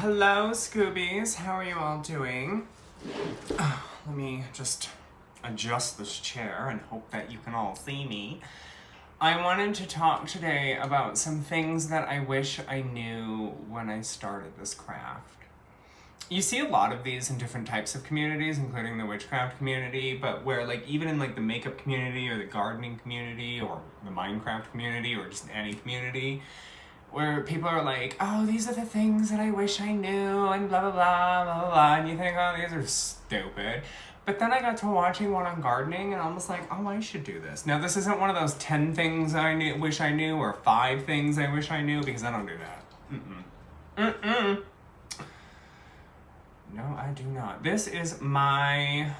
Hello, Scoobies. How are you all doing? Let me just adjust this chair and hope that you can all see me. I wanted to talk today about some things that I wish I knew when I started this craft. You see a lot of these in different types of communities, including the witchcraft community, but where even in the makeup community or the gardening community or the Minecraft community or just any community, where people are like, oh, these are the things that I wish I knew, and blah, blah, blah, blah, blah, blah, and you think, oh, these are stupid. But then I got to watching one on gardening, and I was like, oh, I should do this. Now, this isn't one of those 10 things wish I knew, or 5 things I wish I knew, because I don't do that. No, I do not. This is my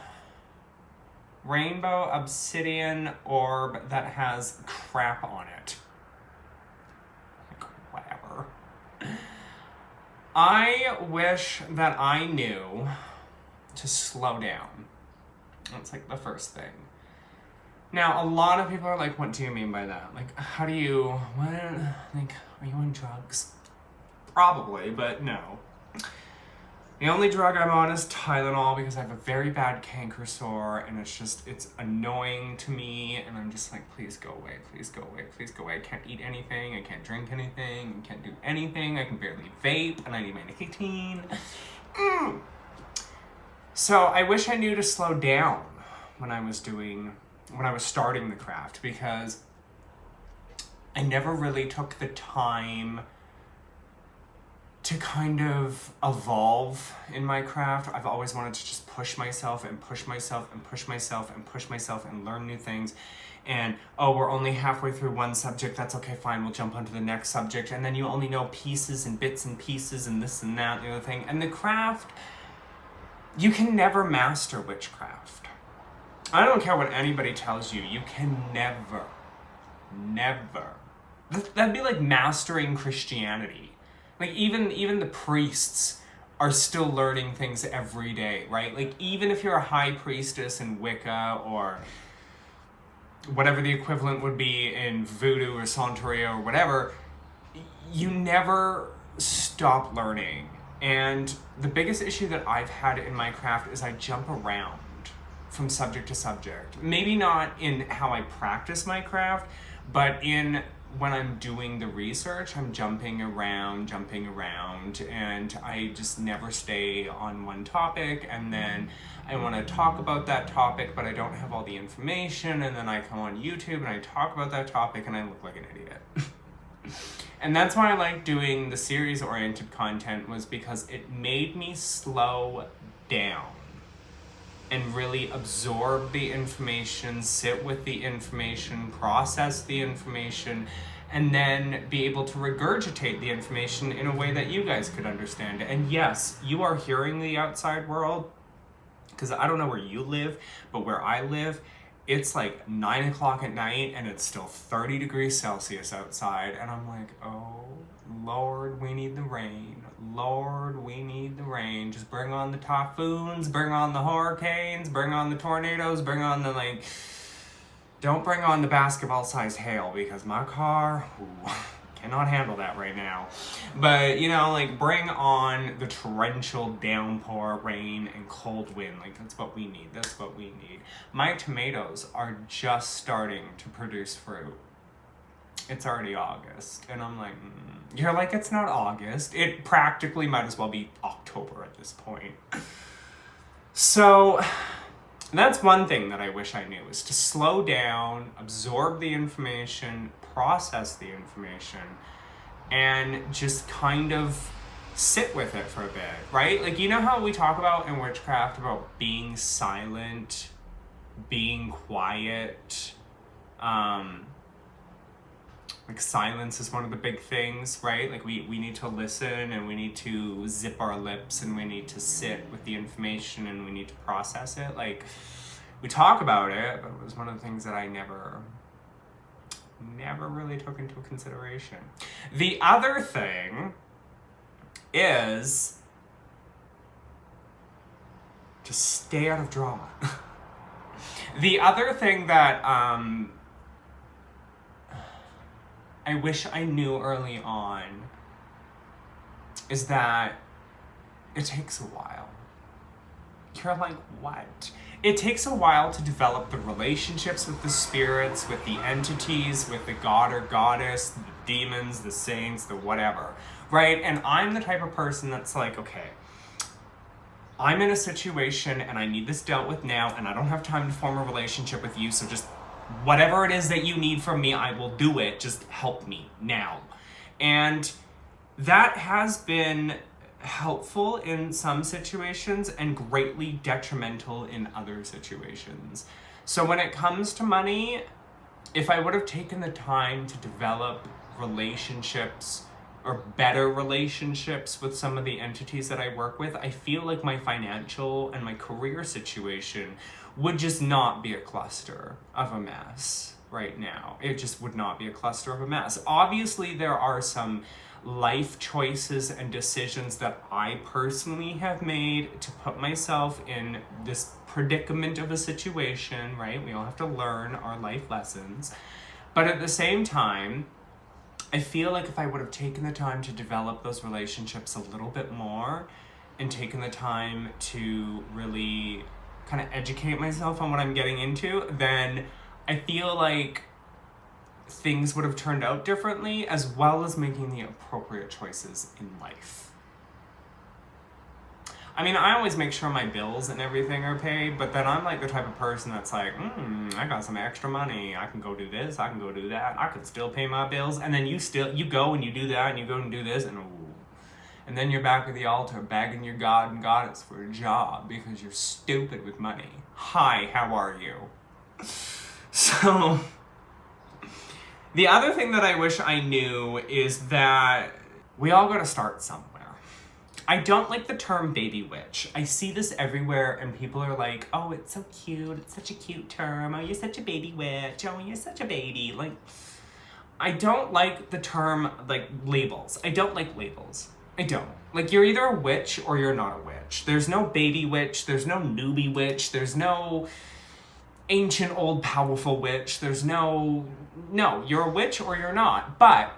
rainbow obsidian orb that has crap on it. Whatever. I wish that I knew to slow down. That's the first thing. Now, a lot of people are like, what do you mean by that? How do you, what, are you on drugs? Probably, but no. The only drug I'm on is Tylenol because I have a very bad canker sore and it's annoying to me and I'm just like, please go away, please go away, please go away. I can't eat anything, I can't drink anything, I can't do anything, I can barely vape and I need my nicotine. So I wish I knew to slow down when I was starting the craft because I never really took the time to kind of evolve in my craft. I've always wanted to just push myself and push myself and push myself and push myself and learn new things. And, oh, we're only halfway through one subject. That's okay, fine. We'll jump onto the next subject. And then you only know pieces and bits and pieces and this and that and the other thing. And the craft, you can never master witchcraft. I don't care what anybody tells you. You can never. That'd be like mastering Christianity. Even the priests are still learning things every day, right? Even if you're a high priestess in Wicca or whatever the equivalent would be in voodoo or Santeria or whatever, you never stop learning. And the biggest issue that I've had in my craft is I jump around from subject to subject. Maybe not in how I practice my craft, but when I'm doing the research, I'm jumping around, and I just never stay on one topic, and then I want to talk about that topic, but I don't have all the information, and then I come on YouTube and I talk about that topic, and I look like an idiot. And that's why I like doing the series-oriented content, was because it made me slow down and really absorb the information, sit with the information, process the information, and then be able to regurgitate the information in a way that you guys could understand. And yes, you are hearing the outside world, because I don't know where you live, but where I live, it's 9 o'clock at night and it's still 30 degrees Celsius outside. And I'm like, oh, Lord, we need the rain. Lord, we need the rain. Just bring on the typhoons, bring on the hurricanes, bring on the tornadoes, bring on the don't bring on the basketball-sized hail because my car cannot handle that right now. But, bring on the torrential downpour, rain, and cold wind. That's what we need. That's what we need. My tomatoes are just starting to produce fruit. It's already August. And I'm like, You're like, it's not August. It practically might as well be October at this point. So that's one thing that I wish I knew, is to slow down, absorb the information, process the information, and just kind of sit with it for a bit, right? You know how we talk about in witchcraft about being silent, being quiet, silence is one of the big things, right? We need to listen and we need to zip our lips and we need to sit with the information and we need to process it. We talk about it, but it was one of the things that I never really took into consideration. The other thing is to stay out of drama. The other thing that I wish I knew early on is that it takes a while. You're like, what? It takes a while to develop the relationships with the spirits, with the entities, with the god or goddess, the demons, the saints, the whatever, right? And I'm the type of person that's like, okay, I'm in a situation and I need this dealt with now, and I don't have time to form a relationship with you, so just whatever it is that you need from me, I will do it. Just help me now. And that has been helpful in some situations and greatly detrimental in other situations. So when it comes to money, if I would have taken the time to develop relationships or better relationships with some of the entities that I work with, I feel like my financial and my career situation would just not be a cluster of a mess right now. It just would not be a cluster of a mess. Obviously, there are some life choices and decisions that I personally have made to put myself in this predicament of a situation, right? We all have to learn our life lessons. But at the same time, I feel like if I would have taken the time to develop those relationships a little bit more and taken the time to really kind of educate myself on what I'm getting into, then I feel like things would have turned out differently, as well as making the appropriate choices in life. I mean, I always make sure my bills and everything are paid, but then I'm like the type of person that's like, I got some extra money. I can go do this, I can go do that. I could still pay my bills. And then you go and you do that and you go and do this, and then you're back at the altar begging your God and goddess for a job because you're stupid with money. Hi, how are you? So the other thing that I wish I knew is that we all gotta start somewhere. I don't like the term baby witch. I see this everywhere and people are like, oh, it's so cute. It's such a cute term. Oh, you're such a baby witch. Oh, you're such a baby. Like, I don't like the term, like, labels. I don't like labels. I don't. Like, you're either a witch or you're not a witch. There's no baby witch. There's no newbie witch. There's no ancient, old, powerful witch. There's no, you're a witch or you're not. But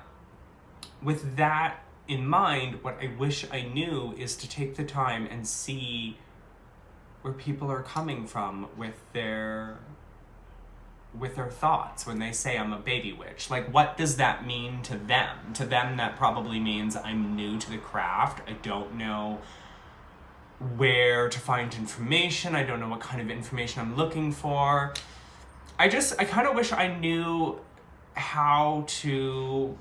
with that in mind, what I wish I knew is to take the time and see where people are coming from with their thoughts when they say I'm a baby witch. Like, what does that mean to them? To them, that probably means I'm new to the craft. I don't know where to find information. I don't know what kind of information I'm looking for. I kind of wish I knew how to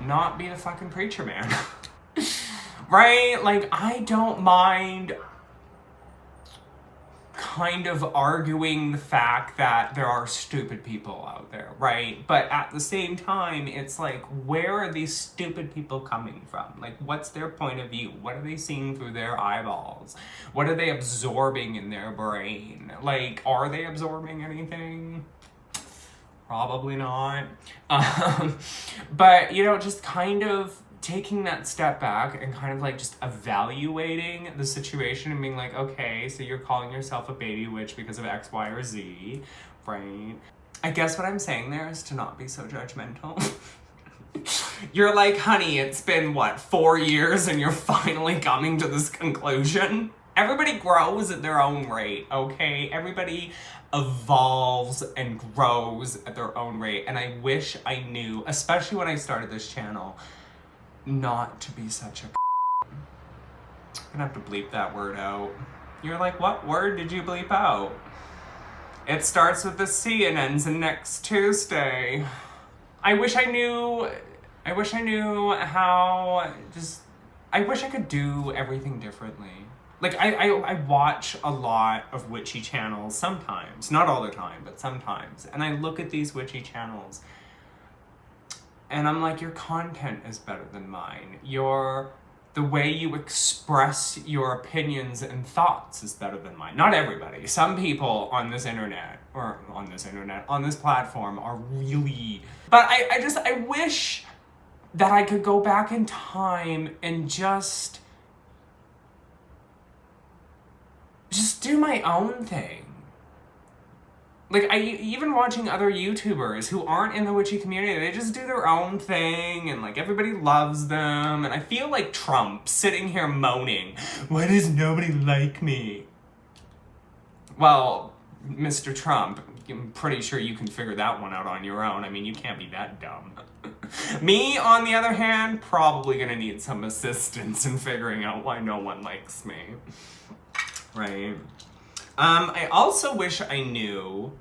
not be the fucking preacher man. Right? Like, I don't mind kind of arguing the fact that there are stupid people out there, right? But at the same time, it's like, where are these stupid people coming from? Like, what's their point of view? What are they seeing through their eyeballs? What are they absorbing in their brain? Like, are they absorbing anything? Probably not. But, just kind of taking that step back and kind of like just evaluating the situation and being like, okay, so you're calling yourself a baby witch because of X, Y, or Z, right? I guess what I'm saying there is to not be so judgmental. You're like, honey, it's been 4 years and you're finally coming to this conclusion? Everybody grows at their own rate, okay? Everybody evolves and grows at their own rate. And I wish I knew, especially when I started this channel, not to be such a I'm gonna have to bleep that word out. You're like, what word did you bleep out? It starts with a C and ends in next Tuesday. I wish I knew how I wish I could do everything differently. Like, I watch a lot of witchy channels sometimes. Not all the time, but sometimes. And I look at these witchy channels and I'm like, your content is better than mine. The way you express your opinions and thoughts is better than mine. Not everybody. Some people on this platform are really... But I wish that I could go back in time and just do my own thing. Like, even watching other YouTubers who aren't in the witchy community, they just do their own thing, and, like, everybody loves them, and I feel like Trump sitting here moaning, why does nobody like me? Well, Mr. Trump, I'm pretty sure you can figure that one out on your own. I mean, you can't be that dumb. Me, on the other hand, probably gonna need some assistance in figuring out why no one likes me. Right? I also wish I knew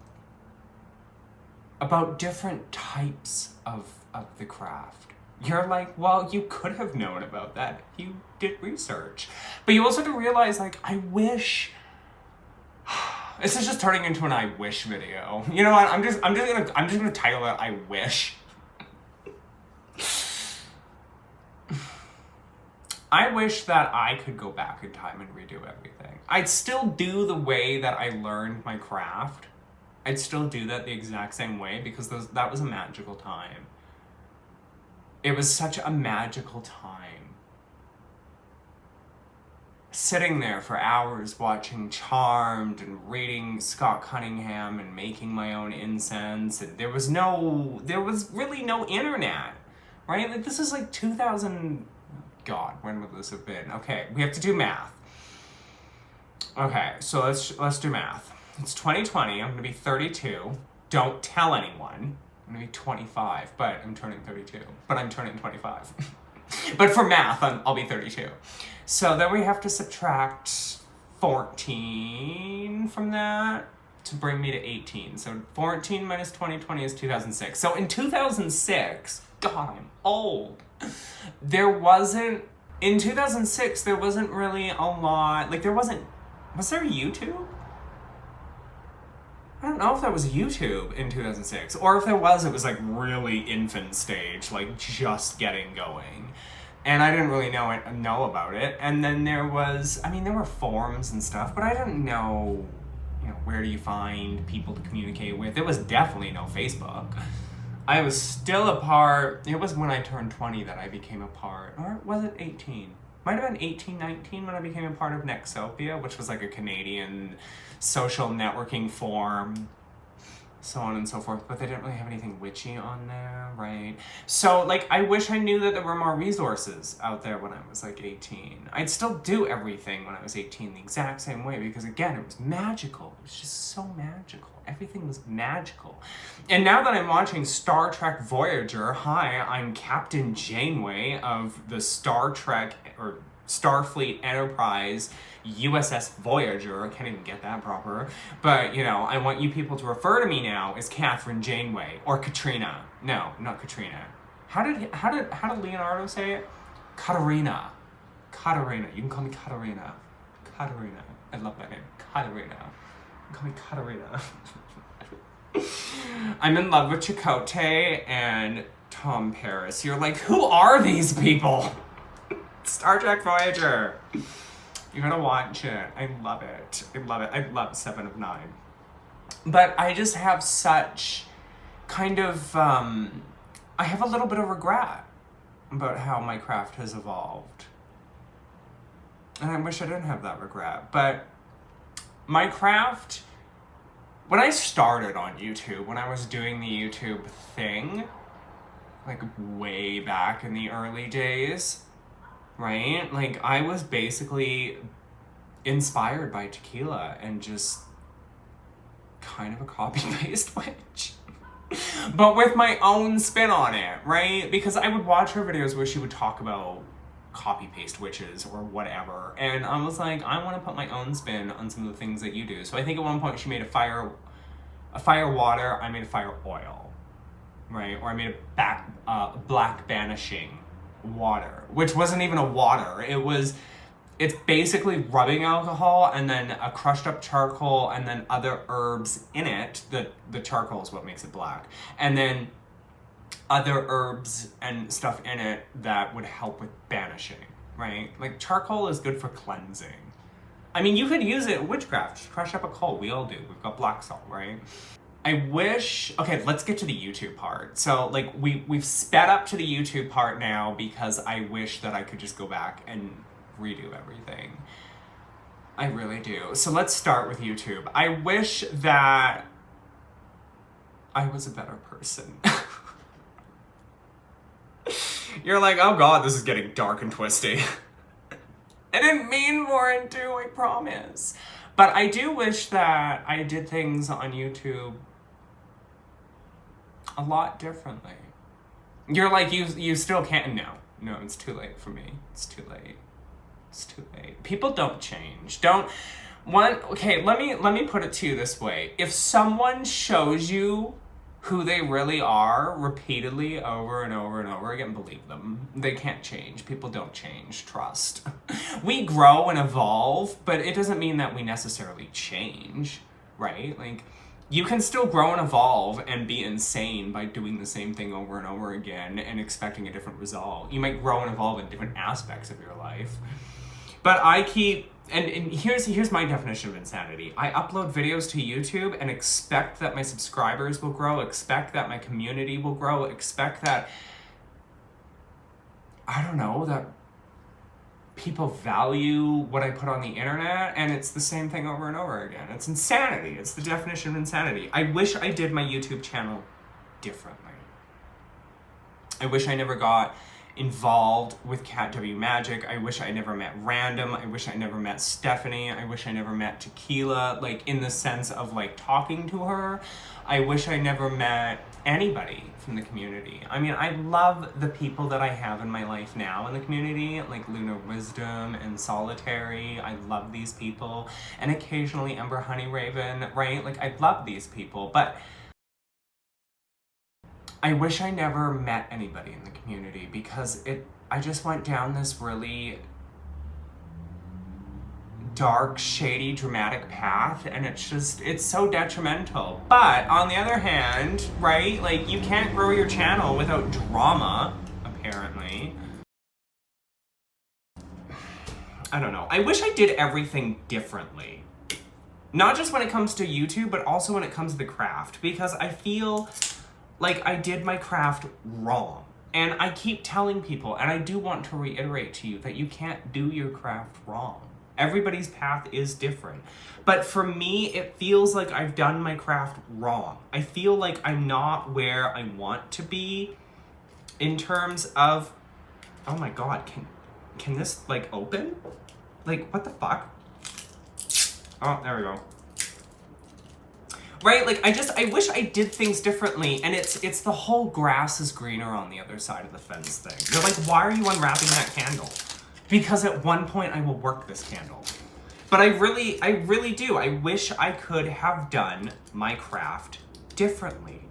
about different types of the craft. You're like, well, you could have known about that if you did research. But you also have to realize, like, I wish... This is just turning into an I wish video. You know what? I'm just gonna title it I wish. I wish that I could go back in time and redo everything. I'd still do the way that I learned my craft. I'd still do that the exact same way because that was a magical time. It was such a magical time. Sitting there for hours watching Charmed and reading Scott Cunningham and making my own incense. And there was really no internet, right? Like, this is like 2000... God, when would this have been? Okay, we have to do math. Okay, so let's do math. It's 2020, I'm gonna be 32. Don't tell anyone. I'm gonna be 25, but I'm turning 32. But I'm turning 25. But for math, I'll be 32. So then we have to subtract 14 from that to bring me to 18. So 14 minus 2020 is 2006. So in 2006, God, I'm old. In 2006, there wasn't really a lot, like was there YouTube? I don't know if there was YouTube in 2006, or if there was, it was like really infant stage, like just getting going. And I didn't really know about it. And then there were forums and stuff, but I didn't know, where do you find people to communicate with? There was definitely no Facebook. I was still a part, it was when I turned 20 that I became a part, or was it 18? Might have been 18, 19 when I became a part of Nexopia, which was like a Canadian social networking forum, so on and so forth, but they didn't really have anything witchy on there, right? So, like, I wish I knew that there were more resources out there when I was, like, 18. I'd still do everything when I was 18 the exact same way, because, again, it was magical. It was just so magical. Everything was magical. And now that I'm watching Star Trek Voyager, hi, I'm Captain Janeway of the Star Trek, or Starfleet Enterprise USS Voyager. I can't even get that proper. But, I want you people to refer to me now as Catherine Janeway or Katrina. No, not Katrina. How did Leonardo say it? Katarina. Katarina. You can call me Katarina. Katarina. I love that name. Katarina. Call me Katarina. I'm in love with Chakotay and Tom Paris. You're like, who are these people? Star Trek Voyager. You gotta watch it. I love it. I love it. I love 7 of 9. But I just have such kind of, I have a little bit of regret about how my craft has evolved. And I wish I didn't have that regret. But my craft, when I started on YouTube, when I was doing the YouTube thing, like way back in the early days, right? Like, I was basically inspired by tequila and just kind of a copy-paste witch. But with my own spin on it, right? Because I would watch her videos where she would talk about copy-paste witches or whatever. And I was like, I want to put my own spin on some of the things that you do. So I think at one point she made a fire water, I made a fire oil, right? Or I made a black banishing water, which wasn't even a water. It's basically rubbing alcohol and then a crushed up charcoal and then other herbs in it. The charcoal is what makes it black. And then other herbs and stuff in it that would help with banishing, right? Like, charcoal is good for cleansing. I mean, you could use it in witchcraft. Just crush up a coal. We all do. We've got black salt, right? Okay, let's get to the YouTube part. So, like, we've sped up to the YouTube part now because I wish that I could just go back and redo everything. I really do. So let's start with YouTube. I wish that I was a better person. You're like, oh god, this is getting dark and twisty. I didn't mean for it to, I promise. But I do wish that I did things on YouTube a lot differently. You're like, you still can't. No, it's too late for me. It's too late. It's too late. People don't change. Okay, let me put it to you this way. If someone shows you who they really are repeatedly over and over and over again, believe them. They can't change. People don't change. Trust. We grow and evolve, but it doesn't mean that we necessarily change, right? Like, you can still grow and evolve and be insane by doing the same thing over and over again and expecting a different result. You might grow and evolve in different aspects of your life. But I keep... And here's my definition of insanity. I upload videos to YouTube and expect that my subscribers will grow, expect that my community will grow, expect that, I don't know, that people value what I put on the internet, and it's the same thing over and over again. It's insanity. It's the definition of insanity. I wish I did my YouTube channel differently. I wish I never got involved with Cat W Magic. I wish I never met Random. I wish I never met Stephanie. I wish I never met Tequila, like in the sense of like talking to her. I wish I never met anybody from the community. I mean, I love the people that I have in my life now in the community, like Lunar Wisdom and Solitary. I love these people. And occasionally Ember Honey Raven, right? Like, I love these people, but I wish I never met anybody in the community because I just went down this really dark, shady, dramatic path, and it's so detrimental. But on the other hand, right, like, you can't grow your channel without drama, apparently. I don't know. I wish I did everything differently. Not just when it comes to YouTube, but also when it comes to the craft, because I feel like I did my craft wrong. And I keep telling people, and I do want to reiterate to you, that you can't do your craft wrong. Everybody's path is different. But for me, it feels like I've done my craft wrong. I feel like I'm not where I want to be in terms of, oh my god, can this, like, open? Like, what the fuck? Oh, there we go. Right, like, I wish I did things differently, and it's the whole grass is greener on the other side of the fence thing. You're like, why are you unwrapping that candle? Because at one point I will work this candle. But I really do. I wish I could have done my craft differently.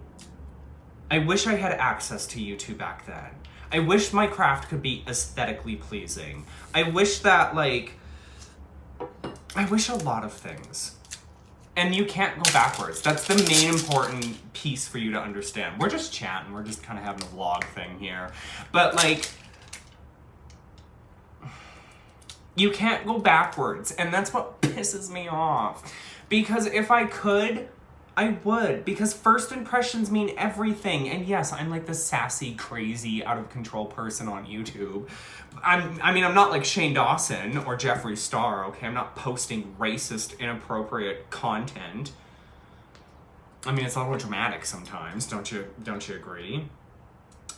I wish I had access to YouTube back then. I wish my craft could be aesthetically pleasing. I wish that, like, I wish a lot of things. And you can't go backwards. That's the main important piece for you to understand. We're just chatting. We're just kind of having a vlog thing here. But, like, you can't go backwards. And that's what pisses me off. Because if I could, I would. Because first impressions mean everything. And yes, I'm like the sassy, crazy, out of control person on YouTube. I mean, I'm not like Shane Dawson or Jeffree Star, okay? I'm not posting racist, inappropriate content. I mean, it's a little dramatic sometimes, don't you agree?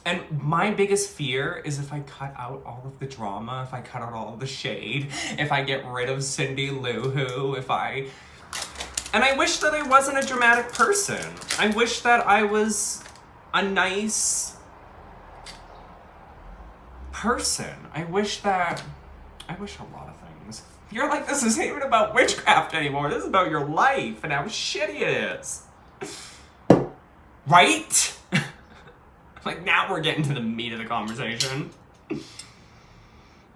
And my biggest fear is if I cut out all of the drama, if I cut out all of the shade, if I get rid of Cindy Lou Who, and I wish that I wasn't a dramatic person. I wish that I was a nice person. I wish a lot of things. You're like, this isn't even about witchcraft anymore. This is about your life and how shitty it is. Right? Like, now we're getting to the meat of the conversation.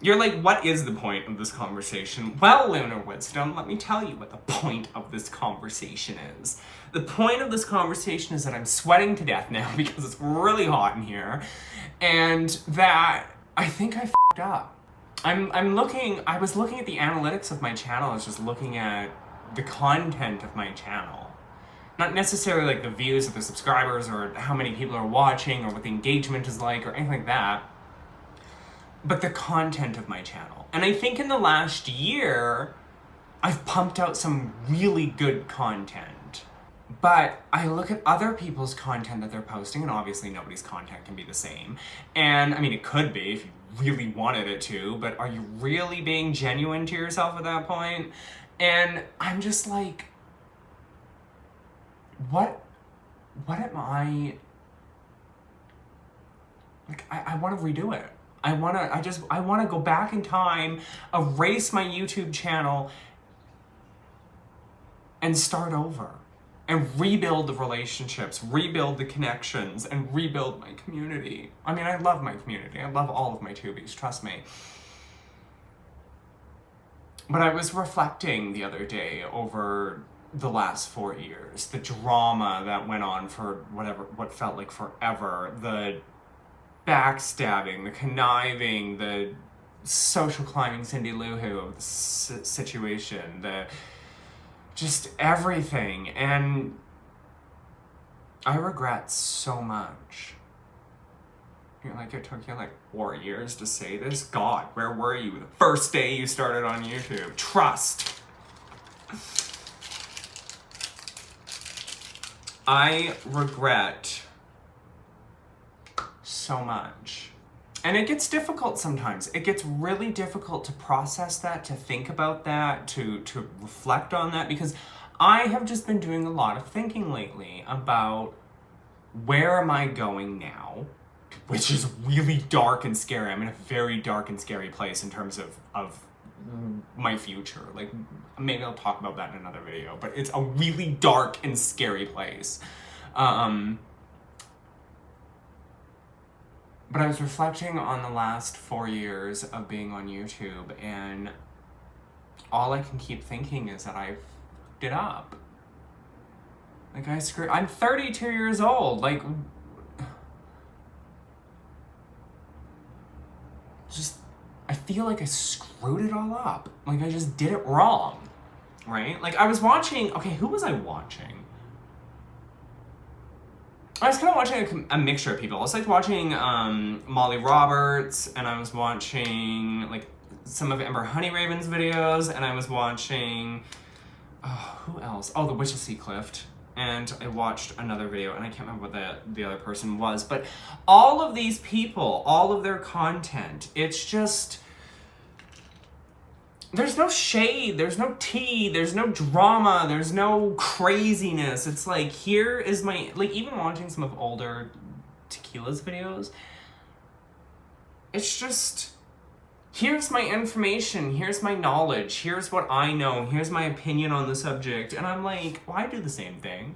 You're like, what is the point of this conversation? Well, Lunar Wisdom, let me tell you what the point of this conversation is. The point of this conversation is that I'm sweating to death now because it's really hot in here, and that I think I f***ed up. I was looking at the analytics of my channel. I was just looking at the content of my channel. Not necessarily like the views of the subscribers or how many people are watching or what the engagement is like or anything like that, but the content of my channel. And I think in the last year, I've pumped out some really good content. But I look at other people's content that they're posting, and obviously nobody's content can be the same. And I mean, it could be if you really wanted it to, but are you really being genuine to yourself at that point? And I'm just like, what am I, like, I want to redo it. I want to go back in time, erase my YouTube channel, and start over. And rebuild the relationships, rebuild the connections, and rebuild my community. I mean, I love my community. I love all of my tubies, trust me. But I was reflecting the other day over the last 4 years, the drama that went on for what felt like forever, the backstabbing, the conniving, the social climbing Cindy Lou Who of the situation, the just everything. And I regret so much. You're like, it took you like 4 years to say this? God, where were you the first day you started on YouTube? Trust. I regret so much. And it gets difficult sometimes. It gets really difficult to process that, to think about that, to reflect on that, because I have just been doing a lot of thinking lately about where am I going now, which is really dark and scary. I'm in a very dark and scary place in terms of my future. Like, maybe I'll talk about that in another video, but it's a really dark and scary place. But I was reflecting on the last 4 years of being on YouTube, and all I can keep thinking is that I've f***ed it up. Like, I'm 32 years old. Like, just, I feel like I screwed it all up. Like, I just did it wrong, right? Like, I was watching, okay, who was I watching? I was kind of watching a mixture of people. I was like watching Molly Roberts, and I was watching like some of Amber Honeyraven's videos, and I was watching, who else? Oh, the Witch of Seacliff. And I watched another video, and I can't remember what the other person was. But all of these people, all of their content, it's just, there's no shade, there's no tea, there's no drama, there's no craziness. It's like, here is my, like, even watching some of older Tequila's videos, it's just, here's my information, here's my knowledge, here's what I know, here's my opinion on the subject. And I'm like, well, I do the same thing.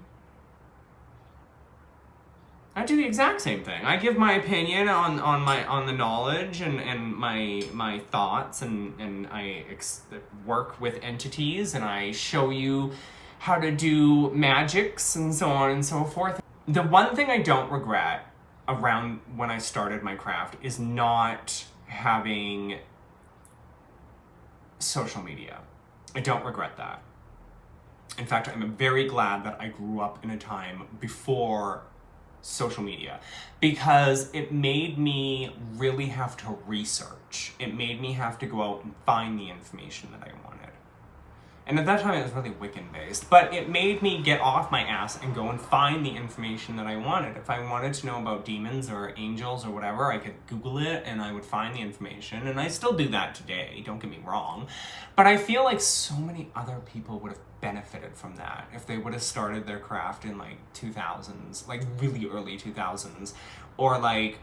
I do the exact same thing. I give my opinion on the knowledge and my thoughts, and I work with entities, and I show you how to do magics and so on and so forth. The one thing I don't regret around when I started my craft is not having social media. I don't regret that. In fact, I'm very glad that I grew up in a time before social media, because it made me really have to research. It made me have to go out and find the information that I wanted. And at that time it was really Wiccan based, but it made me get off my ass and go and find the information that I wanted. If I wanted to know about demons or angels or whatever, I could Google it and I would find the information, and I still do that today, don't get me wrong. But I feel like so many other people would have benefited from that if they would have started their craft in like 2000s, like really early 2000s, or like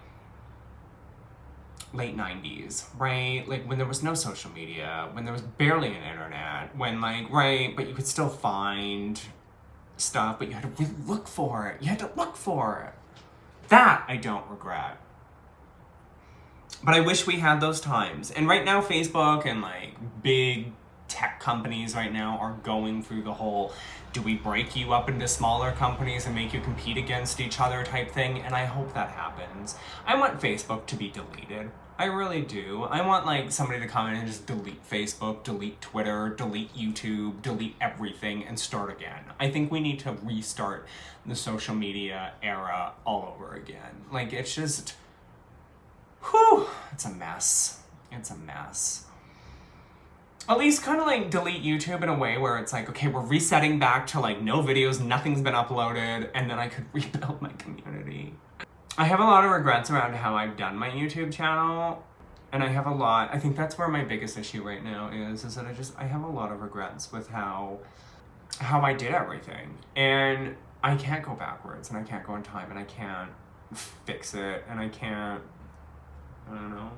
late 90s, right? Like when there was no social media, when there was barely an internet, when like, right, but you could still find stuff, but you had to really look for it. You had to look for it. That I don't regret. But I wish we had those times. And right now, Facebook and like big tech companies right now are going through the whole, do we break you up into smaller companies and make you compete against each other type thing? And I hope that happens. I want Facebook to be deleted. I really do. I want like somebody to come in and just delete Facebook, delete Twitter, delete YouTube, delete everything and start again. I think we need to restart the social media era all over again. Like, it's just, whew, it's a mess. It's a mess. at least kind of like delete YouTube in a way where it's like, okay, we're resetting back to like no videos, nothing's been uploaded, and then I could rebuild my community. I have a lot of regrets around how I've done my YouTube channel, and I think that's where my biggest issue right now is that I have a lot of regrets with how I did everything. And I can't go backwards, and I can't go in time, and I can't fix it, and I don't know.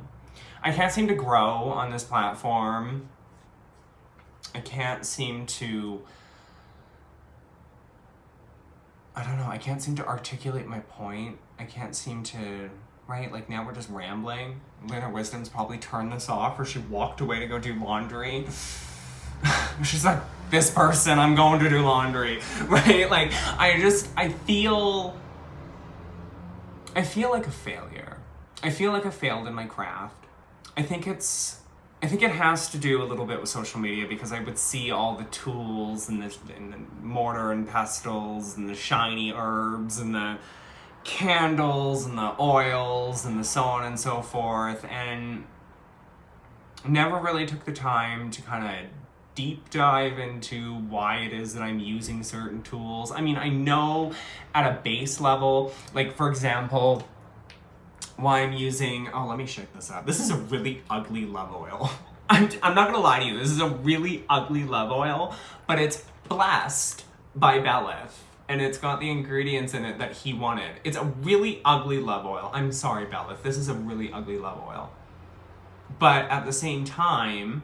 I can't seem to grow on this platform. I can't seem to, I don't know, I can't seem to articulate my point. I can't seem to, right? Like now we're just rambling. Luna Wisdom's probably turned this off, or she walked away to go do laundry. She's like, this person, I'm going to do laundry, right? Like, I feel like a failure. I feel like I failed in my craft. I think it has to do a little bit with social media, because I would see all the tools and the mortar and pestles and the shiny herbs and the candles and the oils and the so on and so forth, and never really took the time to kind of deep dive into why it is that I'm using certain tools. I mean, I know at a base level, like for example, why I'm using, oh, let me shake this up. This is a really ugly love oil. I'm not gonna lie to you, this is a really ugly love oil, but it's blessed by Belith, and it's got the ingredients in it that he wanted. It's a really ugly love oil. I'm sorry, Belith, this is a really ugly love oil. But at the same time,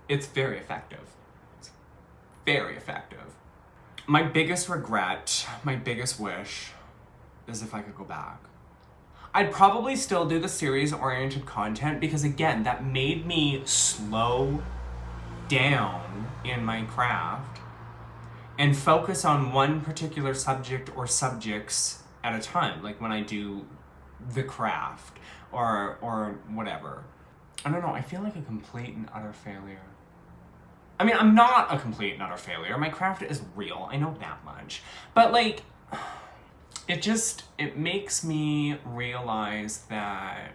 it's very effective. It's very effective. My biggest regret, my biggest wish, is if I could go back. I'd probably still do the series-oriented content, because again, that made me slow down in my craft and focus on one particular subject or subjects at a time, like when I do the craft or whatever. I don't know, I feel like a complete and utter failure. I mean, I'm not a complete and utter failure. My craft is real, I know that much. But like, it makes me realize that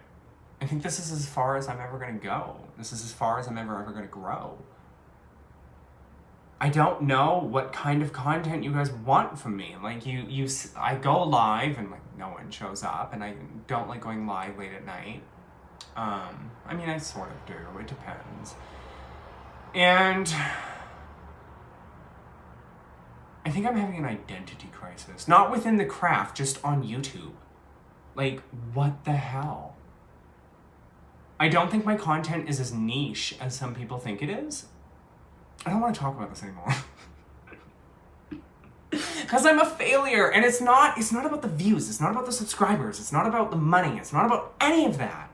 I think this is as far as I'm ever gonna go. This is as far as I'm ever gonna grow. I don't know what kind of content you guys want from me. Like I go live and like no one shows up, and I don't like going live late at night. I mean, I sort of do, it depends. And I think I'm having an identity crisis. Not within the craft, just on YouTube. Like, what the hell? I don't think my content is as niche as some people think it is. I don't want to talk about this anymore. Because I'm a failure, and it's not about the views, it's not about the subscribers, it's not about the money, it's not about any of that.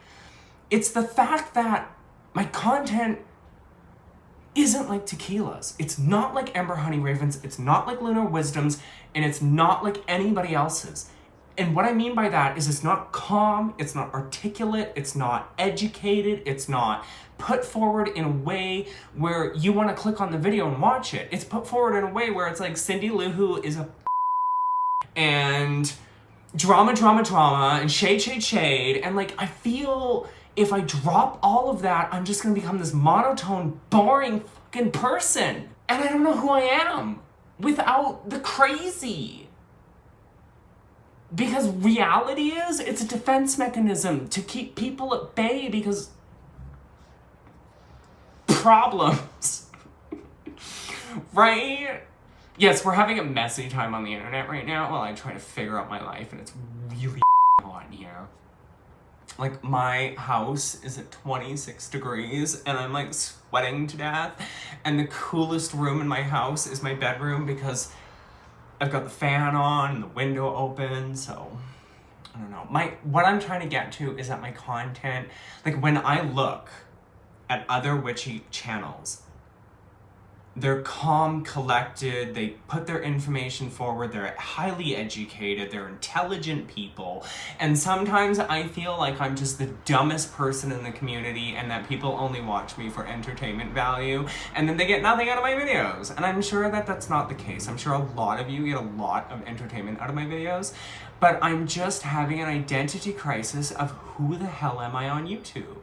It's the fact that my content isn't like Tequila's. It's not like Ember Honey Raven's, it's not like Lunar Wisdom's, and it's not like anybody else's. And what I mean by that is it's not calm, it's not articulate, it's not educated, it's not put forward in a way where you want to click on the video and watch it. It's put forward in a way where it's like Cindy Lou Who is a and drama, and shade, and like I feel if I drop all of that, I'm just gonna become this monotone, boring fucking person. And I don't know who I am without the crazy. Because reality is, it's a defense mechanism to keep people at bay because problems. Right? Yes, we're having a messy time on the internet right now while I try to figure out my life, and it's really hot in here. Like, my house is at 26 degrees, and I'm, like, sweating to death, and the coolest room in my house is my bedroom because I've got the fan on and the window open, so I don't know. What I'm trying to get to is that my content, like, when I look at other witchy channels, they're calm, collected, they put their information forward, they're highly educated, they're intelligent people, and sometimes I feel like I'm just the dumbest person in the community and that people only watch me for entertainment value, and then they get nothing out of my videos. And I'm sure that that's not the case. I'm sure a lot of you get a lot of entertainment out of my videos, but I'm just having an identity crisis of who the hell am I on YouTube?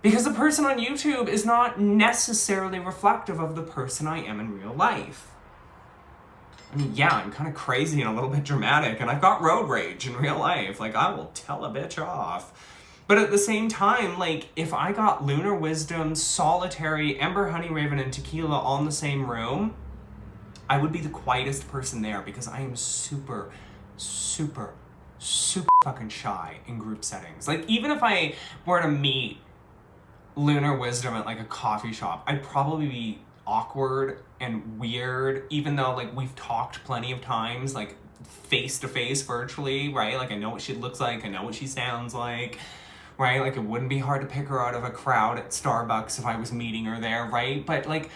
Because the person on YouTube is not necessarily reflective of the person I am in real life. I mean, yeah, I'm kind of crazy and a little bit dramatic, and I've got road rage in real life. Like, I will tell a bitch off. But at the same time, like, if I got Lunar Wisdom, Solitary, Ember, Honey Raven, and Tequila all in the same room, I would be the quietest person there because I am super, super, super fucking shy in group settings. Like, even if I were to meet Lunar Wisdom at, like, a coffee shop, I'd probably be awkward and weird, even though, like, we've talked plenty of times, like, face-to-face virtually, right? Like, I know what she looks like, I know what she sounds like, right? Like, it wouldn't be hard to pick her out of a crowd at Starbucks if I was meeting her there, right? But, like,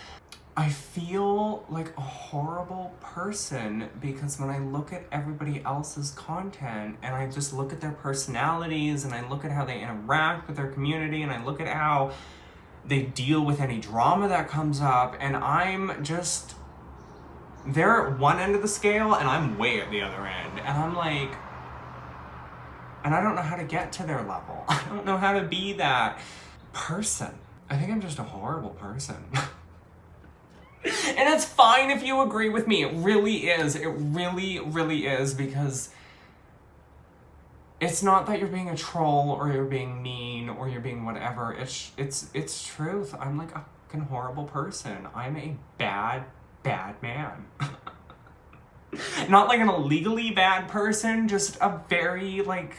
I feel like a horrible person because when I look at everybody else's content and I just look at their personalities and I look at how they interact with their community and I look at how they deal with any drama that comes up, and I'm just, they're at one end of the scale and I'm way at the other end, and I'm like, and I don't know how to get to their level. I don't know how to be that person. I think I'm just a horrible person. And it's fine if you agree with me. It really is. It really, really is, because it's not that you're being a troll or you're being mean or you're being whatever. It's truth. I'm like a fucking horrible person. I'm a bad, bad man. Not like an illegally bad person, just a very, like,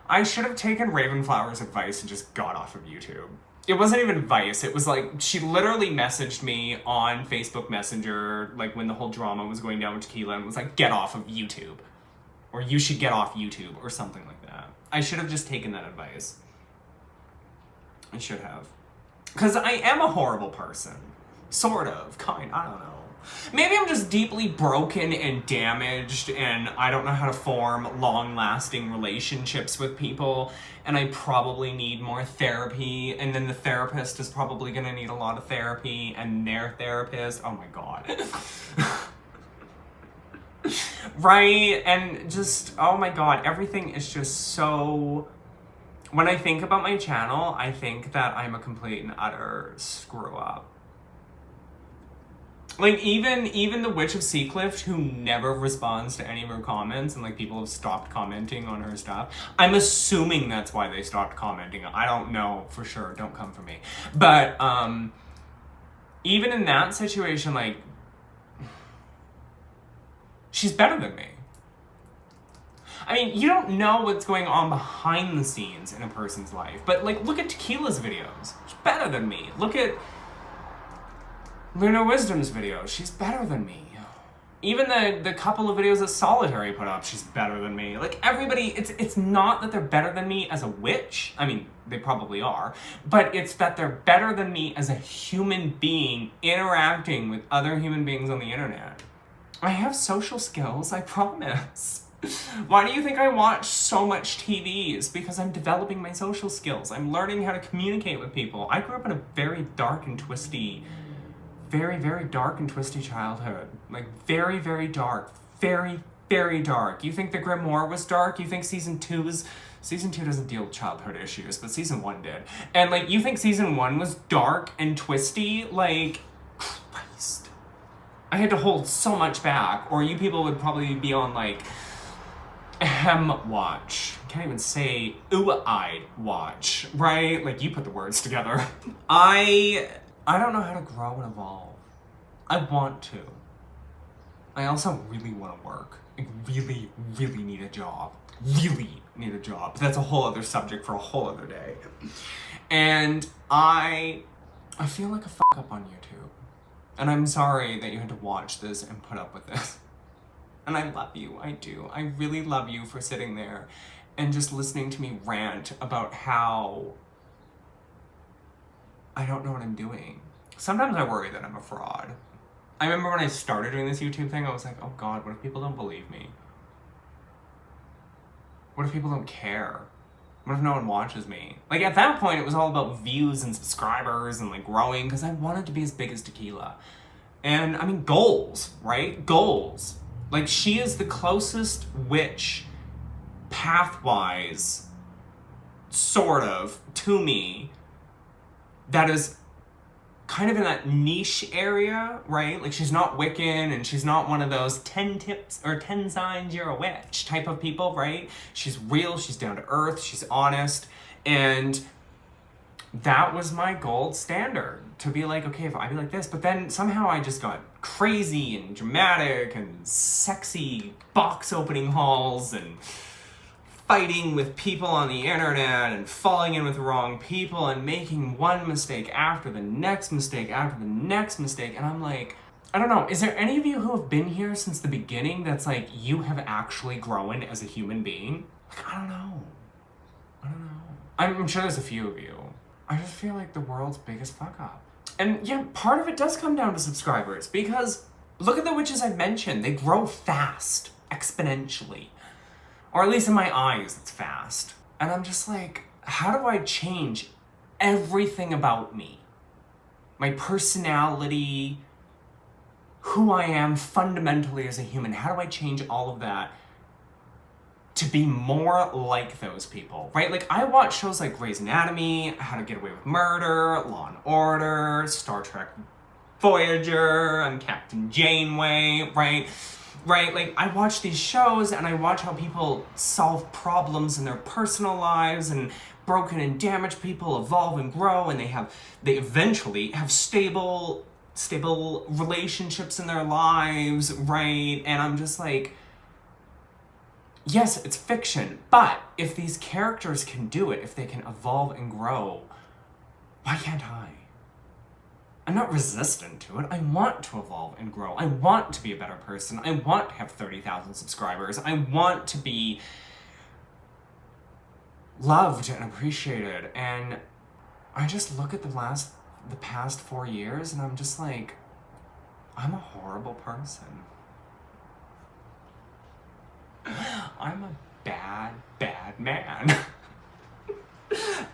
I should have taken Ravenflower's advice and just got off of YouTube. It wasn't even advice. It was like, she literally messaged me on Facebook Messenger, like when the whole drama was going down with Tequila, and was like, get off of YouTube. Or you should get off YouTube, or something like that. I should have just taken that advice. I should have. Because I am a horrible person. Sort of. Kind. I don't know. Maybe I'm just deeply broken and damaged, and I don't know how to form long-lasting relationships with people, and I probably need more therapy, and then the therapist is probably going to need a lot of therapy, and their therapist, oh my god. Right? And just, oh my god, everything is just so... When I think about my channel, I think that I'm a complete and utter screw-up. Like, even the Witch of Seacliff, who never responds to any of her comments, and, like, people have stopped commenting on her stuff. I'm assuming that's why they stopped commenting. I don't know for sure. Don't come for me. But, even in that situation, like, she's better than me. I mean, you don't know what's going on behind the scenes in a person's life, but, like, look at Tequila's videos. She's better than me. Look at Lunar Wisdom's video. She's better than me. Even the couple of videos that Solitary put up, she's better than me. Like, everybody, it's not that they're better than me as a witch. I mean, they probably are. But it's that they're better than me as a human being interacting with other human beings on the internet. I have social skills, I promise. Why do you think I watch so much TV? It's because I'm developing my social skills. I'm learning how to communicate with people. I grew up in a very dark and twisty, very, very dark and twisty childhood. Like, very, very dark. Very, very dark. You think the Grimoire was dark? You think season 2 doesn't deal with childhood issues, but season 1 did. And, like, you think season 1 was dark and twisty? Like, Christ. I had to hold so much back, or you people would probably be on, like, watch. I can't even say ooh-eyed watch, right? Like, you put the words together. I don't know how to grow and evolve. I want to. I also really want to work. I really, really need a job. Really need a job. But that's a whole other subject for a whole other day. And I feel like a fuck up on YouTube. And I'm sorry that you had to watch this and put up with this. And I love you, I do. I really love you for sitting there and just listening to me rant about how I don't know what I'm doing. Sometimes I worry that I'm a fraud. I remember when I started doing this YouTube thing, I was like, oh god, what if people don't believe me? What if people don't care? What if no one watches me? Like, at that point, it was all about views and subscribers and, like, growing, because I wanted to be as big as Tequila. And, I mean, goals, right? Goals. Like, she is the closest witch, path-wise, sort of, to me, that is kind of in that niche area, right? Like, she's not Wiccan, and she's not one of those 10 tips or 10 signs you're a witch type of people, right? She's real, she's down to earth, she's honest, and that was my gold standard, to be like, okay, if I be like this, but then somehow I just got crazy and dramatic and sexy box opening hauls and fighting with people on the internet and falling in with the wrong people and making one mistake after the next mistake after the next mistake. And I'm like, I don't know, is there any of you who have been here since the beginning that's like, you have actually grown as a human being? Like, I don't know. I'm sure there's a few of you. I just feel like the world's biggest fuck up. And yeah, part of it does come down to subscribers, because look at the witches I've mentioned. They grow fast, exponentially. Or at least in my eyes, it's fast. And I'm just like, how do I change everything about me? My personality, who I am fundamentally as a human. How do I change all of that to be more like those people, right? Like, I watch shows like Grey's Anatomy, How to Get Away with Murder, Law and Order, Star Trek Voyager, I'm Captain Janeway, right? Like, I watch these shows and I watch how people solve problems in their personal lives, and broken and damaged people evolve and grow, and they eventually have stable relationships in their lives, right? And I'm just like, yes, it's fiction, but if these characters can do it, if they can evolve and grow, why can't I? I'm not resistant to it. I want to evolve and grow. I want to be a better person. I want to have 30,000 subscribers. I want to be loved and appreciated. And I just look at the past 4 years, and I'm just like, I'm a horrible person. I'm a bad man.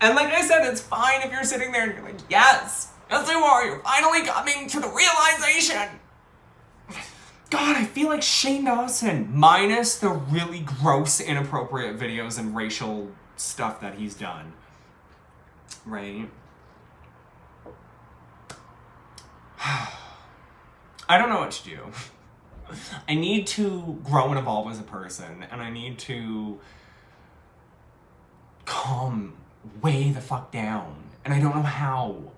And like I said, it's fine if you're sitting there and you're like, yes, you are. You're finally coming to the realization. God, I feel like Shane Dawson, minus the really gross, inappropriate videos and racial stuff that he's done. Right? I don't know what to do. I need to grow and evolve as a person, and I need to calm way the fuck down, and I don't know how.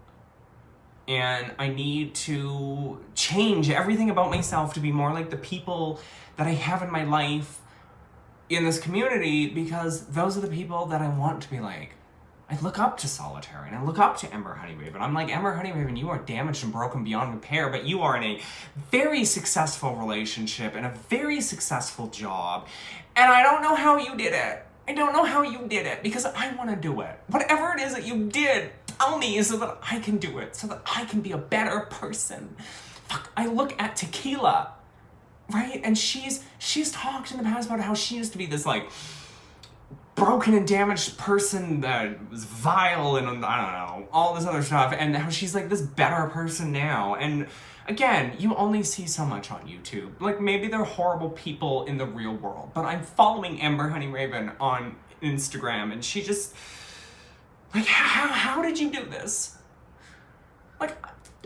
And I need to change everything about myself to be more like the people that I have in my life in this community, because those are the people that I want to be like. I look up to Solitary, and I look up to Ember Honeyraven. I'm like, Ember Honeyraven, you are damaged and broken beyond repair, but you are in a very successful relationship and a very successful job, and I don't know how you did it. I don't know how you did it, because I want to do it. Whatever it is that you did, tell me so that I can do it, so that I can be a better person. Fuck, I look at Tequila, right? And she's talked in the past about how she used to be this, like, broken and damaged person that was vile and, I don't know, all this other stuff, and how she's, like, this better person now. And again, you only see so much on YouTube. Like, maybe they're horrible people in the real world, but I'm following Ember Honeyraven on Instagram, and she just, like, how did you do this? Like,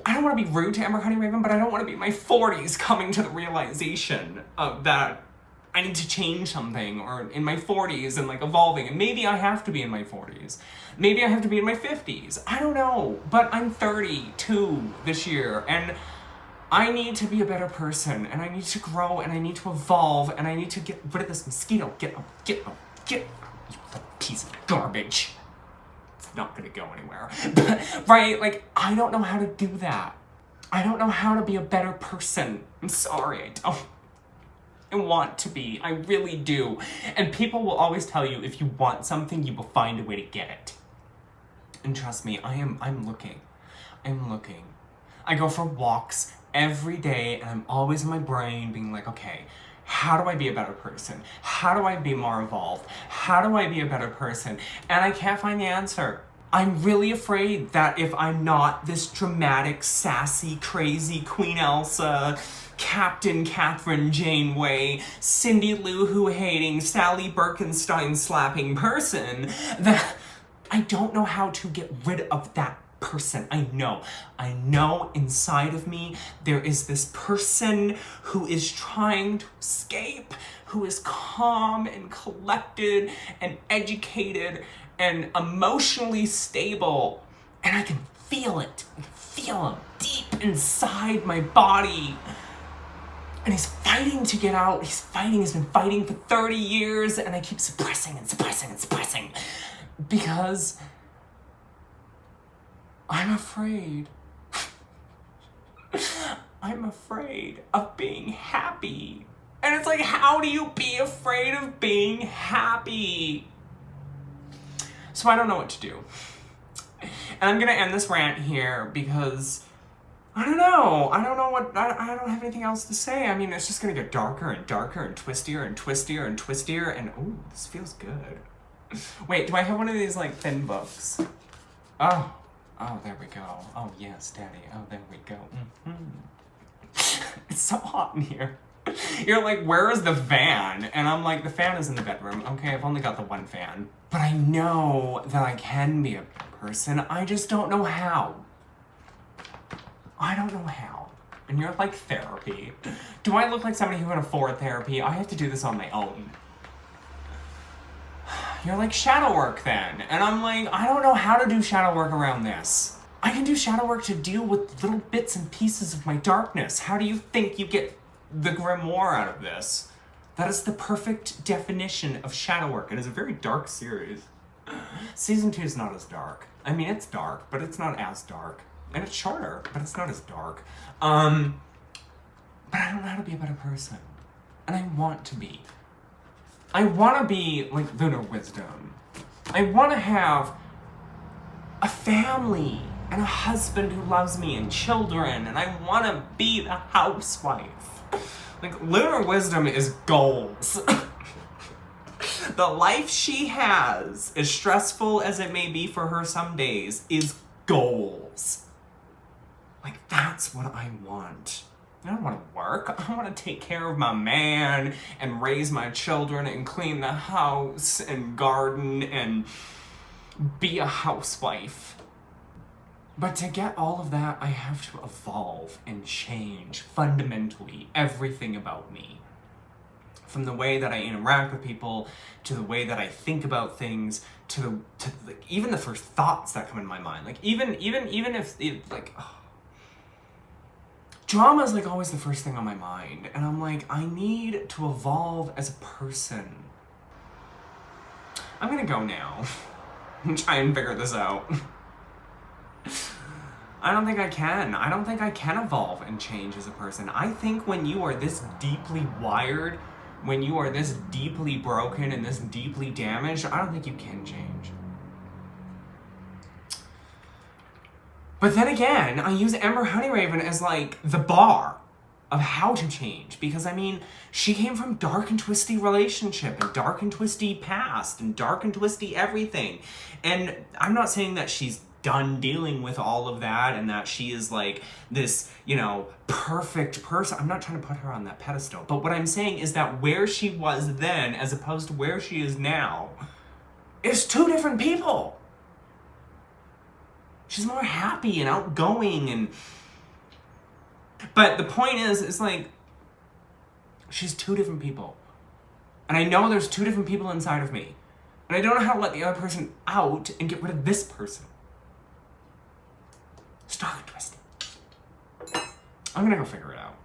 I don't want to be rude to Ember Honeyraven, but I don't want to be in my 40s coming to the realization of that I need to change something, or in my 40s and, like, evolving, and maybe I have to be in my 40s. Maybe I have to be in my 50s. I don't know, but I'm 32 this year, and I need to be a better person, and I need to grow, and I need to evolve, and I need to get rid of this mosquito. Get up, you piece of garbage. It's not gonna go anywhere. But, right, like, I don't know how to do that. I don't know how to be a better person. I'm sorry, I don't. I want to be. I really do. And people will always tell you, if you want something, you will find a way to get it. And trust me, I'm looking. I'm looking. I go for walks every day, and I'm always in my brain being like, okay, how do I be a better person? How do I be more evolved? How do I be a better person? And I can't find the answer. I'm really afraid that if I'm not this dramatic, sassy, crazy Queen Elsa, Captain Catherine Janeway, Cindy Lou Who hating, Sally Birkenstein slapping person, that I don't know how to get rid of that person. I know inside of me there is this person who is trying to escape, who is calm and collected and educated and emotionally stable. And I can feel it. I can feel him deep inside my body. And he's fighting to get out. He's been fighting for 30 years, and I keep suppressing because I'm afraid. I'm afraid of being happy. And it's like, how do you be afraid of being happy? So I don't know what to do. And I'm gonna end this rant here because I don't know what, I don't have anything else to say. I mean, it's just gonna get darker and darker and twistier and twistier and twistier, and ooh, this feels good. Wait, do I have one of these, like, thin books? Oh, there we go. Oh, yes, Daddy. Oh, there we go. It's so hot in here. You're like, where is the fan? And I'm like, the fan is in the bedroom. Okay, I've only got the one fan. But I know that I can be a person. I just don't know how. I don't know how. And you're like, therapy. Do I look like somebody who can afford therapy? I have to do this on my own. You're like, shadow work then. And I'm like, I don't know how to do shadow work around this. I can do shadow work to deal with little bits and pieces of my darkness. How do you think you get the grimoire out of this? That is the perfect definition of shadow work. It is a very dark series. Season 2 is not as dark. I mean, it's dark, but it's not as dark. And it's shorter, but it's not as dark. But I don't know how to be a better person. And I want to be. I want to be like Lunar Wisdom. I want to have a family and a husband who loves me and children, and I want to be the housewife. Like, Lunar Wisdom is goals. The life she has, as stressful as it may be for her some days, is goals. Like, that's what I want. I don't want to work. I want to take care of my man and raise my children and clean the house and garden and be a housewife. But to get all of that, I have to evolve and change fundamentally everything about me. From the way that I interact with people, to the way that I think about things, to like, even the first thoughts that come in my mind. Like, even if like, oh, drama is like always the first thing on my mind. And I'm like, I need to evolve as a person. I'm gonna go now and try and figure this out. I don't think I can. I don't think I can evolve and change as a person. I think when you are this deeply wired, when you are this deeply broken and this deeply damaged, I don't think you can change. But then again, I use Ember Honeyraven as like the bar of how to change. Because I mean, she came from dark and twisty relationship and dark and twisty past and dark and twisty everything. And I'm not saying that she's done dealing with all of that and that she is like this, you know, perfect person. I'm not trying to put her on that pedestal. But what I'm saying is that where she was then as opposed to where she is now is two different people. She's more happy and outgoing and... But the point is like, she's two different people. And I know there's two different people inside of me. And I don't know how to let the other person out and get rid of this person. It's dark and twisted. I'm gonna go figure it out.